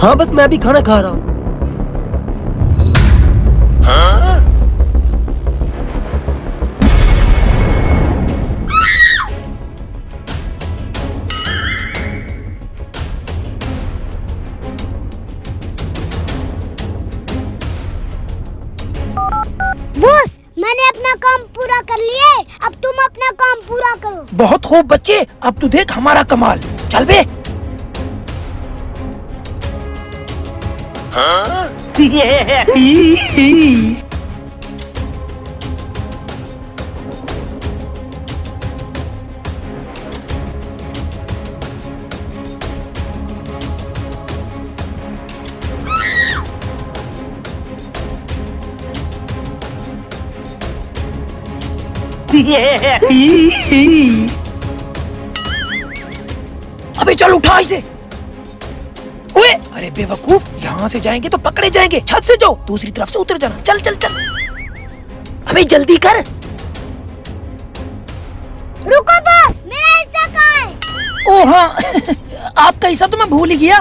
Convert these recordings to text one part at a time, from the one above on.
हाँ बस मैं भी खाना खा रहा हूँ। बॉस, मैंने अपना काम पूरा कर लिया है, अब तुम अपना काम पूरा करो। बहुत खूब बच्चे, अब तू देख हमारा कमाल। चल बे। अबे चल उठा इसे। ओए अरे बेवकूफ, यहाँ से जाएंगे तो पकड़े जाएंगे। छत से जाओ, दूसरी तरफ से उतर जाना। चल चल चल, अबे जल्दी कर। रुको बॉस, मेरा हिस्सा कहाँ है? ओ हाँ आपका हिस्सा तो मैं भूल ही गया।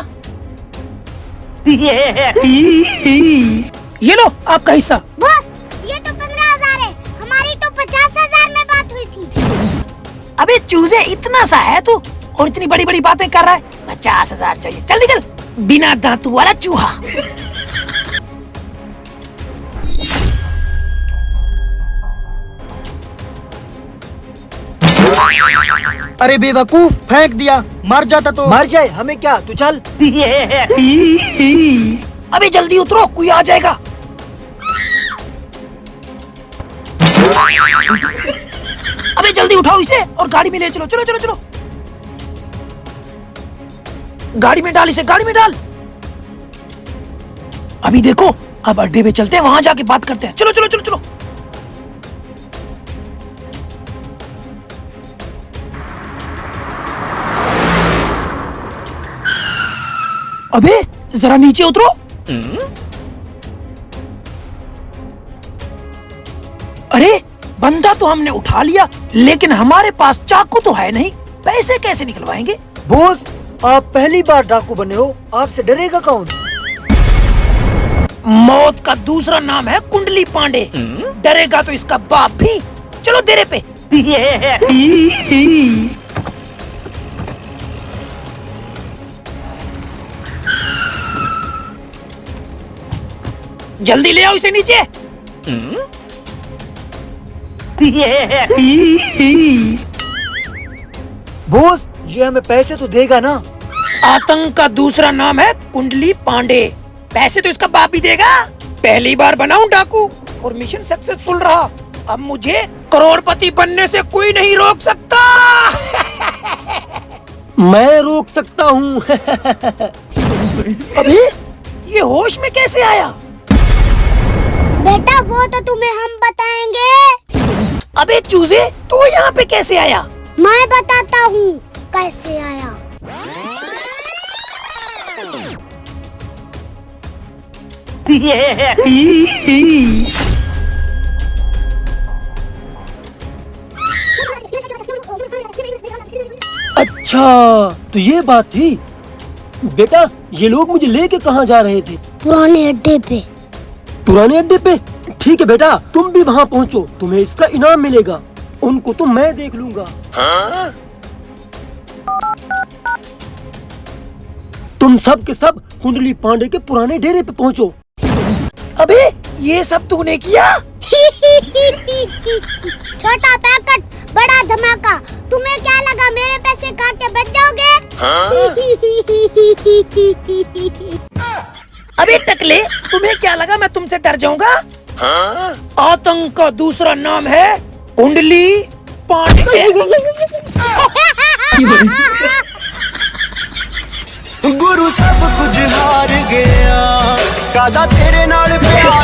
ये लो आपका हिस्सा। बॉस, ये तो 15,000 है, हमारी तो 50,000 में बात हुई थी। अबे चूजे, इतना सा है तू और इतनी बड़ी बड़ी बातें कर रहा है। 50,000 चाहिए, चल निकल बिना दांतों वाला चूहा। अरे बेवकूफ, फेंक दिया, मर जाता तो। मर जाए हमें क्या, तू चल। अबे जल्दी उतरो, कोई आ जाएगा। अबे जल्दी उठाओ इसे और गाड़ी में ले चलो। चलो चलो चलो, गाड़ी में डाल इसे, गाड़ी में डाल। अभी देखो, अब अड्डे पे चलते हैं, वहां जाके बात करते हैं। चलो चलो चलो चलो। अबे जरा नीचे उतरो। अरे बंदा तो हमने उठा लिया, लेकिन हमारे पास चाकू तो है नहीं, पैसे कैसे निकलवाएंगे? बॉस, आप पहली बार डाकू बने हो, आपसे डरेगा कौन? मौत का दूसरा नाम है कुंडली पांडे। डरेगा तो इसका बाप भी। चलो देरे पे। जल्दी ले आओ इसे नीचे। बॉस, ये हमें पैसे तो देगा ना? आतंक का दूसरा नाम है कुंडली पांडे। पैसे तो इसका बाप भी देगा। पहली बार बनाऊं डाकू और मिशन सक्सेसफुल रहा। अब मुझे करोड़पति बनने से कोई नहीं रोक सकता। मैं रोक सकता हूँ। अभी ये होश में कैसे आया? बेटा, वो तो तुम्हें हम बताएंगे। अबे चूजे, तू यहाँ पे कैसे आया? मैं बताता हूँ कैसे आया। अच्छा, तो ये बात थी। बेटा, ये लोग मुझे लेके कहाँ जा रहे थे? पुराने अड्डे पे। पुराने अड्डे पे? ठीक है बेटा, तुम भी वहाँ पहुँचो, तुम्हें इसका इनाम मिलेगा। उनको तो मैं देख लूंगा। तुम सब के सब कुंडली पांडे के पुराने डेरे पे पहुँचो। अबे ये सब तूने किया? छोटा पैकेट, बड़ा धमाका। तुम्हें क्या लगा मेरे पैसे खा के बच जाओगे? अबे टकले, तुम्हें क्या लगा मैं तुमसे डर जाऊंगा? आतंक का दूसरा नाम है कुंडली पांडे। गुरु सब कुछ हार गया, कादा तेरे नाल प्यार